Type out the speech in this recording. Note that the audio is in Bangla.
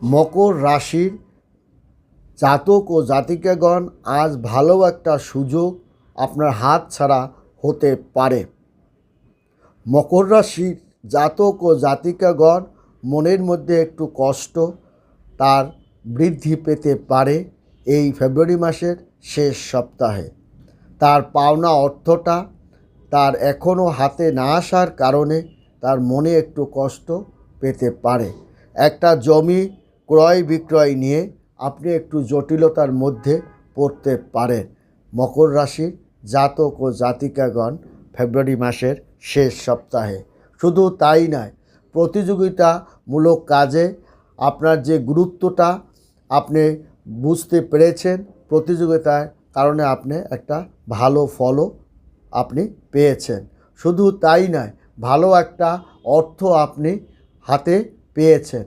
মকর রাশির জাতক ও জাতিকাগণ আজ ভালো একটা সুযোগ আপনার হাত ছাড়া হতে পারে। মকর রাশির জাতক ও জাতিকাগণ মনের মধ্যে একটু কষ্ট তার বৃদ্ধি পেতে পারে এই ফেব্রুয়ারি মাসের শেষ সপ্তাহে। তার পাওনা অর্থটা তার এখনও হাতে না আসার কারণে তার মনে একটু কষ্ট পেতে পারে। একটা জমি ক্রয় বিক্রয় নিয়ে আপনি একটু জটিলতার মধ্যে পড়তে পারেন মকর রাশির জাতক ও জাতিকাগণ ফেব্রুয়ারি মাসের শেষ সপ্তাহে। শুধু তাই নয়, প্রতিযোগিতামূলক কাজে আপনার যে গুরুত্বটা আপনি বুঝতে পেরেছেন, প্রতিযোগিতার কারণে আপনি একটা ভালো ফলও আপনি পেয়েছেন। শুধু তাই নয়, ভালো একটা অর্থ আপনি হাতে পেয়েছেন।